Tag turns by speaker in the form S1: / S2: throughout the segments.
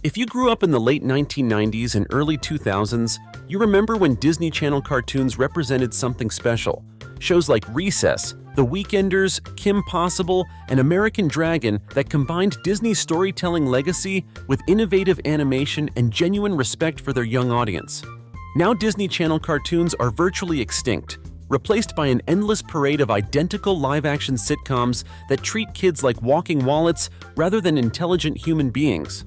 S1: If you grew up in the late 1990s and early 2000s, you remember when Disney Channel cartoons represented something special. Shows like Recess, The Weekenders, Kim Possible, and American Dragon that combined Disney's storytelling legacy with innovative animation and genuine respect for their young audience. Now Disney Channel cartoons are virtually extinct, replaced by an endless parade of identical live-action sitcoms that treat kids like walking wallets rather than intelligent human beings.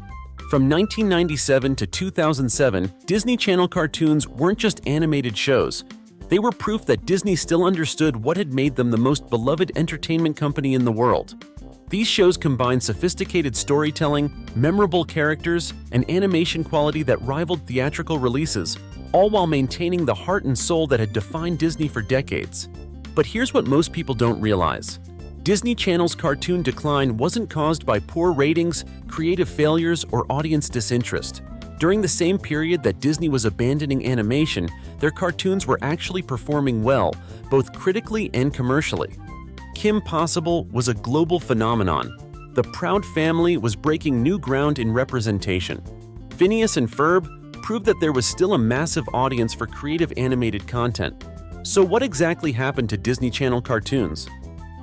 S1: From 1997 to 2007, Disney Channel cartoons weren't just animated shows. They were proof that Disney still understood what had made them the most beloved entertainment company in the world. These shows combined sophisticated storytelling, memorable characters, and animation quality that rivaled theatrical releases, all while maintaining the heart and soul that had defined Disney for decades. But here's what most people don't realize. Disney Channel's cartoon decline wasn't caused by poor ratings, creative failures, or audience disinterest. During the same period that Disney was abandoning animation, their cartoons were actually performing well, both critically and commercially. Kim Possible was a global phenomenon. The Proud Family was breaking new ground in representation. Phineas and Ferb proved that there was still a massive audience for creative animated content. So what exactly happened to Disney Channel cartoons?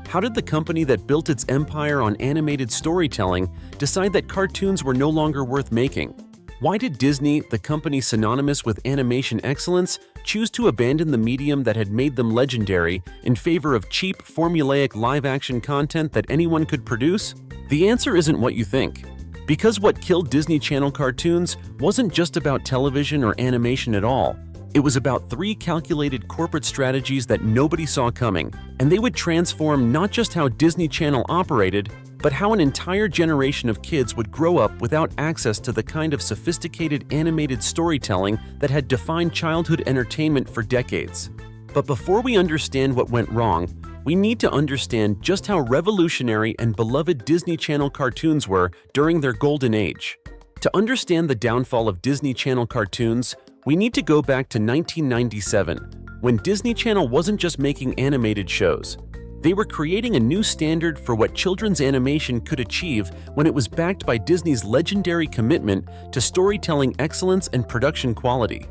S1: How did the company that built its empire on animated storytelling decide that cartoons were no longer worth making? Why did Disney, the company synonymous with animation excellence, choose to abandon the medium that had made them legendary in favor of cheap, formulaic live-action content that anyone could produce? The answer isn't what you think. Because what killed Disney Channel cartoons wasn't just about television or animation at all. It was about three calculated corporate strategies that nobody saw coming, and they would transform not just how Disney Channel operated, but how an entire generation of kids would grow up without access to the kind of sophisticated animated storytelling that had defined childhood entertainment for decades. But before we understand what went wrong, we need to understand just how revolutionary and beloved Disney Channel cartoons were during their golden age. To understand the downfall of Disney Channel cartoons, we need to go back to 1997, when Disney Channel wasn't just making animated shows. They were creating a new standard for what children's animation could achieve when it was backed by Disney's legendary commitment to storytelling excellence and production quality.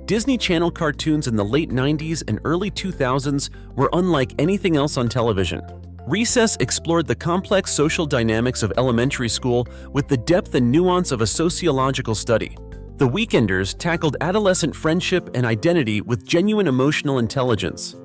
S1: Disney Channel cartoons in the late 90s and early 2000s were unlike anything else on television. Recess explored the complex social dynamics of elementary school with the depth and nuance of a sociological study. The Weekenders tackled adolescent friendship and identity with genuine emotional intelligence.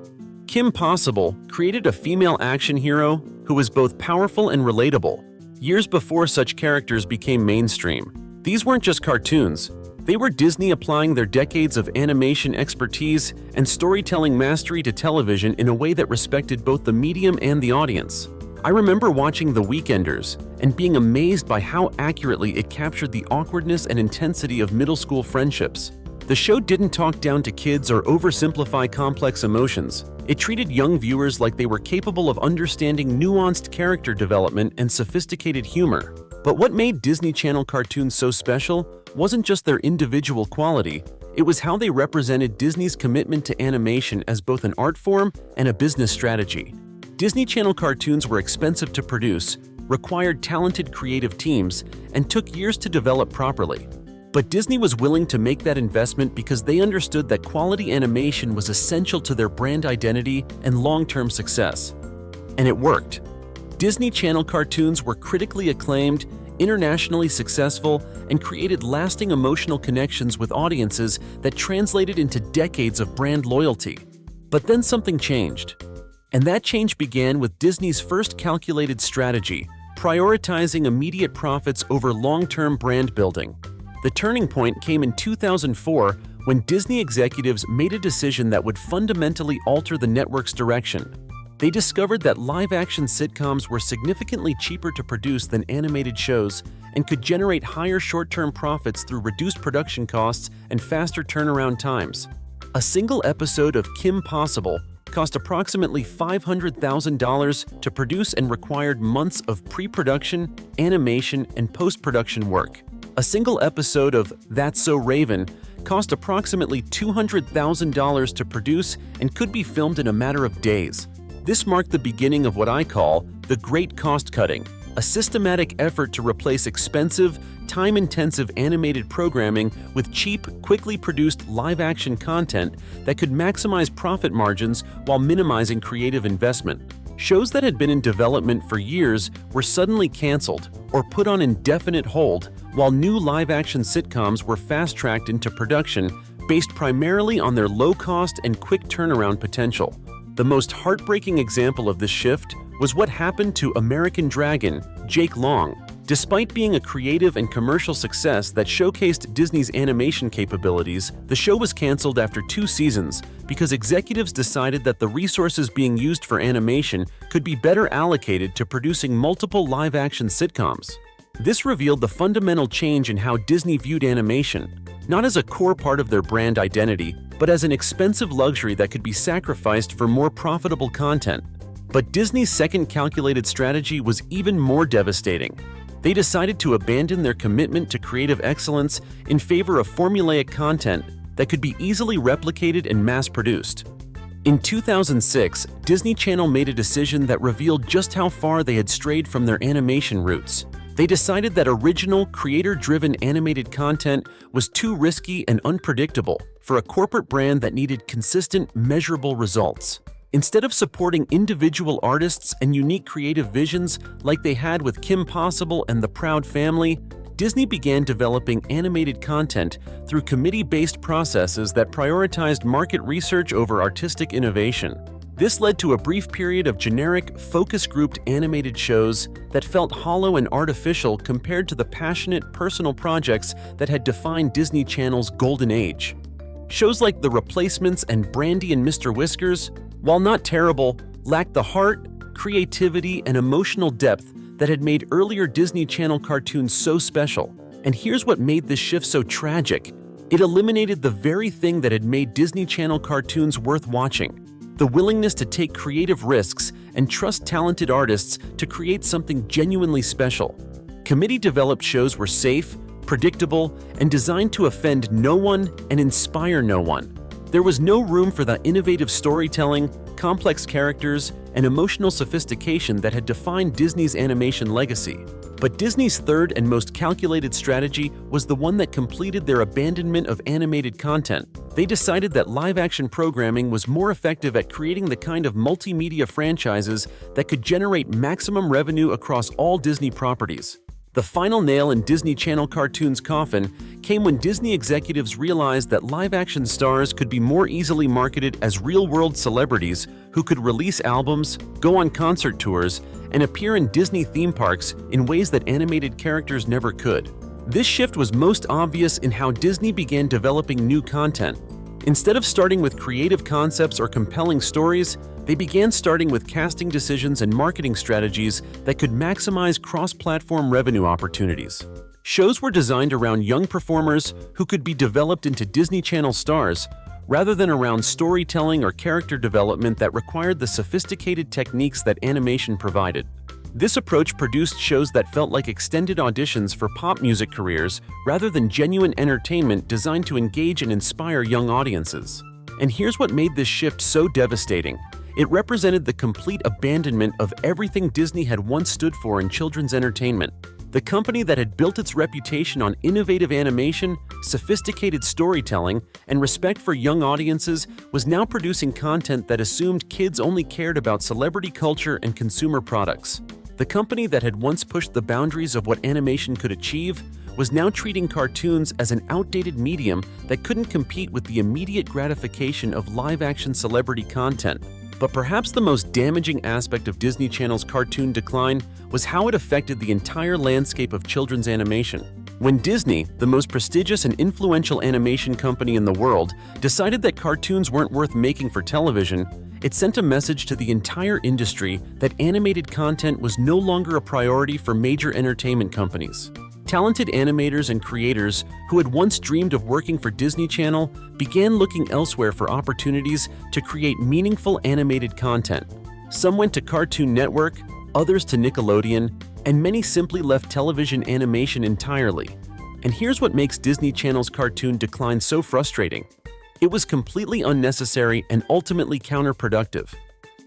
S1: Kim Possible created a female action hero who was both powerful and relatable, years before such characters became mainstream. These weren't just cartoons. They were Disney applying their decades of animation expertise and storytelling mastery to television in a way that respected both the medium and the audience. I remember watching The Weekenders and being amazed by how accurately it captured the awkwardness and intensity of middle school friendships. The show didn't talk down to kids or oversimplify complex emotions. It treated young viewers like they were capable of understanding nuanced character development and sophisticated humor. But what made Disney Channel cartoons so special wasn't just their individual quality, it was how they represented Disney's commitment to animation as both an art form and a business strategy. Disney Channel cartoons were expensive to produce, required talented creative teams, and took years to develop properly. But Disney was willing to make that investment because they understood that quality animation was essential to their brand identity and long-term success. And it worked. Disney Channel cartoons were critically acclaimed, internationally successful, and created lasting emotional connections with audiences that translated into decades of brand loyalty. But then something changed. And that change began with Disney's first calculated strategy, prioritizing immediate profits over long-term brand building. The turning point came in 2004 when Disney executives made a decision that would fundamentally alter the network's direction. They discovered that live-action sitcoms were significantly cheaper to produce than animated shows and could generate higher short-term profits through reduced production costs and faster turnaround times. A single episode of Kim Possible cost approximately $500,000 to produce and required months of pre-production, animation, and post-production work. A single episode of That's So Raven cost approximately $200,000 to produce and could be filmed in a matter of days. This marked the beginning of what I call the Great Cost Cutting. a systematic effort to replace expensive, time-intensive animated programming with cheap, quickly produced live-action content that could maximize profit margins while minimizing creative investment. Shows that had been in development for years were suddenly canceled or put on indefinite hold, while new live-action sitcoms were fast-tracked into production based primarily on their low-cost and quick turnaround potential. The most heartbreaking example of this shift was what happened to American Dragon, Jake Long. Despite being a creative and commercial success that showcased Disney's animation capabilities, the show was canceled after 2 seasons because executives decided that the resources being used for animation could be better allocated to producing multiple live-action sitcoms. This revealed the fundamental change in how Disney viewed animation, not as a core part of their brand identity, but as an expensive luxury that could be sacrificed for more profitable content. But Disney's second calculated strategy was even more devastating. They decided to abandon their commitment to creative excellence in favor of formulaic content that could be easily replicated and mass-produced. In 2006, Disney Channel made a decision that revealed just how far they had strayed from their animation roots. They decided that original, creator-driven animated content was too risky and unpredictable for a corporate brand that needed consistent, measurable results. Instead of supporting individual artists and unique creative visions like they had with Kim Possible and the Proud Family, Disney began developing animated content through committee-based processes that prioritized market research over artistic innovation. This led to a brief period of generic, focus-grouped animated shows that felt hollow and artificial compared to the passionate, personal projects that had defined Disney Channel's golden age. Shows like The Replacements and Brandy and Mr. Whiskers, while not terrible, lacked the heart, creativity, and emotional depth that had made earlier Disney Channel cartoons so special. And here's what made this shift so tragic. It eliminated the very thing that had made Disney Channel cartoons worth watching: the willingness to take creative risks and trust talented artists to create something genuinely special. Committee-developed shows were safe, predictable, and designed to offend no one and inspire no one. There was no room for the innovative storytelling, complex characters, and emotional sophistication that had defined Disney's animation legacy. But Disney's third and most calculated strategy was the one that completed their abandonment of animated content. They decided that live-action programming was more effective at creating the kind of multimedia franchises that could generate maximum revenue across all Disney properties. The final nail in Disney Channel cartoons' coffin came when Disney executives realized that live-action stars could be more easily marketed as real-world celebrities who could release albums, go on concert tours, and appear in Disney theme parks in ways that animated characters never could. This shift was most obvious in how Disney began developing new content. Instead of starting with creative concepts or compelling stories, they began starting with casting decisions and marketing strategies that could maximize cross-platform revenue opportunities. Shows were designed around young performers who could be developed into Disney Channel stars, rather than around storytelling or character development that required the sophisticated techniques that animation provided. This approach produced shows that felt like extended auditions for pop music careers rather than genuine entertainment designed to engage and inspire young audiences. And here's what made this shift so devastating. It represented the complete abandonment of everything Disney had once stood for in children's entertainment. The company that had built its reputation on innovative animation, sophisticated storytelling, and respect for young audiences was now producing content that assumed kids only cared about celebrity culture and consumer products. The company that had once pushed the boundaries of what animation could achieve was now treating cartoons as an outdated medium that couldn't compete with the immediate gratification of live-action celebrity content. But perhaps the most damaging aspect of Disney Channel's cartoon decline was how it affected the entire landscape of children's animation. When Disney, the most prestigious and influential animation company in the world, decided that cartoons weren't worth making for television, it sent a message to the entire industry that animated content was no longer a priority for major entertainment companies. Talented animators and creators who had once dreamed of working for Disney Channel began looking elsewhere for opportunities to create meaningful animated content. Some went to Cartoon Network, others to Nickelodeon, and many simply left television animation entirely. And here's what makes Disney Channel's cartoon decline so frustrating. It was completely unnecessary and ultimately counterproductive.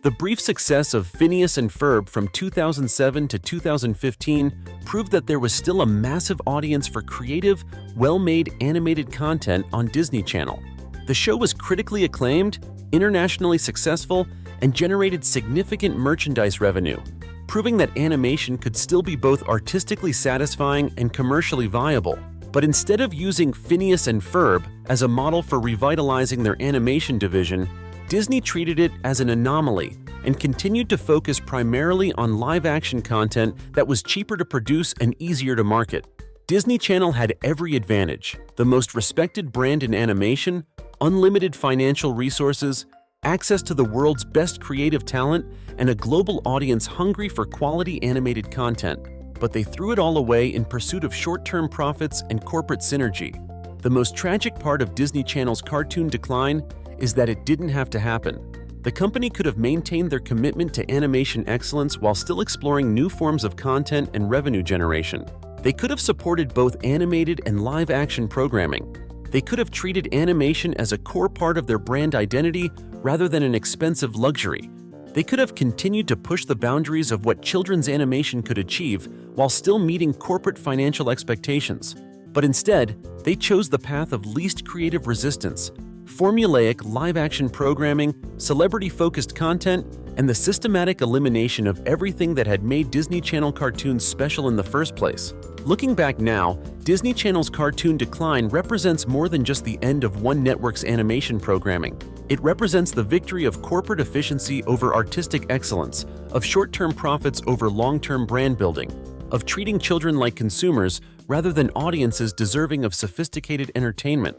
S1: The brief success of Phineas and Ferb from 2007 to 2015 proved that there was still a massive audience for creative, well-made animated content on Disney Channel. The show was critically acclaimed, internationally successful, and generated significant merchandise revenue, proving that animation could still be both artistically satisfying and commercially viable. But instead of using Phineas and Ferb as a model for revitalizing their animation division, Disney treated it as an anomaly and continued to focus primarily on live-action content that was cheaper to produce and easier to market. Disney Channel had every advantage: the most respected brand in animation, unlimited financial resources, access to the world's best creative talent, and a global audience hungry for quality animated content. But they threw it all away in pursuit of short-term profits and corporate synergy. The most tragic part of Disney Channel's cartoon decline is that it didn't have to happen. The company could have maintained their commitment to animation excellence while still exploring new forms of content and revenue generation. They could have supported both animated and live-action programming. They could have treated animation as a core part of their brand identity rather than an expensive luxury. They could have continued to push the boundaries of what children's animation could achieve while still meeting corporate financial expectations. But instead, they chose the path of least creative resistance: formulaic live-action programming, celebrity-focused content, and the systematic elimination of everything that had made Disney Channel cartoons special in the first place. Looking back now, Disney Channel's cartoon decline represents more than just the end of one network's animation programming. It represents the victory of corporate efficiency over artistic excellence, of short-term profits over long-term brand building, of treating children like consumers rather than audiences deserving of sophisticated entertainment.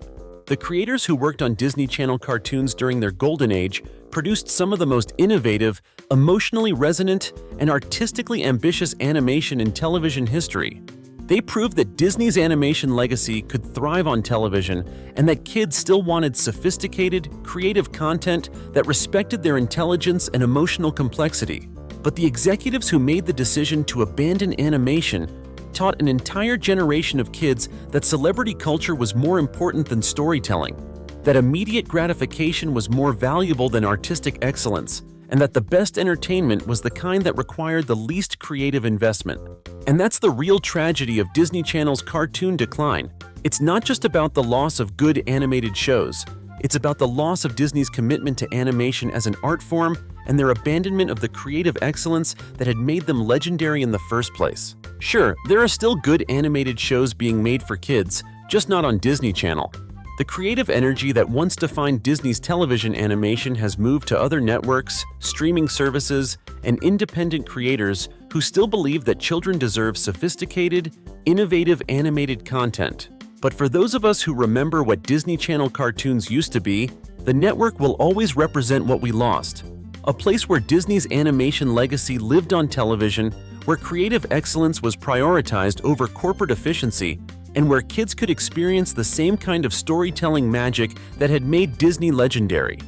S1: The creators who worked on Disney Channel cartoons during their golden age produced some of the most innovative, emotionally resonant, and artistically ambitious animation in television history. They proved that Disney's animation legacy could thrive on television and that kids still wanted sophisticated, creative content that respected their intelligence and emotional complexity. But the executives who made the decision to abandon animation taught an entire generation of kids that celebrity culture was more important than storytelling, that immediate gratification was more valuable than artistic excellence, and that the best entertainment was the kind that required the least creative investment. And that's the real tragedy of Disney Channel's cartoon decline. It's not just about the loss of good animated shows. It's about the loss of Disney's commitment to animation as an art form and their abandonment of the creative excellence that had made them legendary in the first place. Sure, there are still good animated shows being made for kids, just not on Disney Channel. The creative energy that once defined Disney's television animation has moved to other networks, streaming services, and independent creators who still believe that children deserve sophisticated, innovative animated content. But for those of us who remember what Disney Channel cartoons used to be, the network will always represent what we lost. A place where Disney's animation legacy lived on television, where creative excellence was prioritized over corporate efficiency, and where kids could experience the same kind of storytelling magic that had made Disney legendary.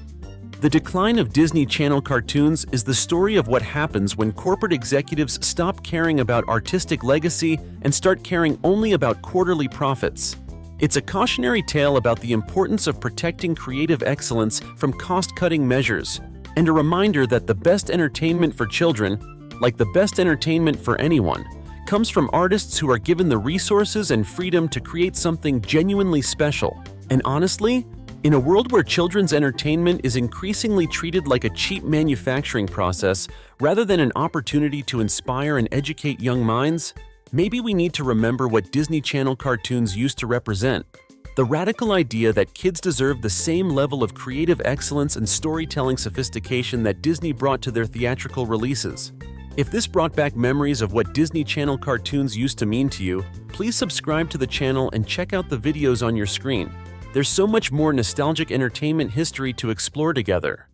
S1: The decline of Disney Channel cartoons is the story of what happens when corporate executives stop caring about artistic legacy and start caring only about quarterly profits. It's a cautionary tale about the importance of protecting creative excellence from cost-cutting measures, and a reminder that the best entertainment for children, like the best entertainment for anyone, comes from artists who are given the resources and freedom to create something genuinely special. And honestly, in a world where children's entertainment is increasingly treated like a cheap manufacturing process rather than an opportunity to inspire and educate young minds, maybe we need to remember what Disney Channel cartoons used to represent: the radical idea that kids deserve the same level of creative excellence and storytelling sophistication that Disney brought to their theatrical releases. If this brought back memories of what Disney Channel cartoons used to mean to you, please subscribe to the channel and check out the videos on your screen. There's so much more nostalgic entertainment history to explore together.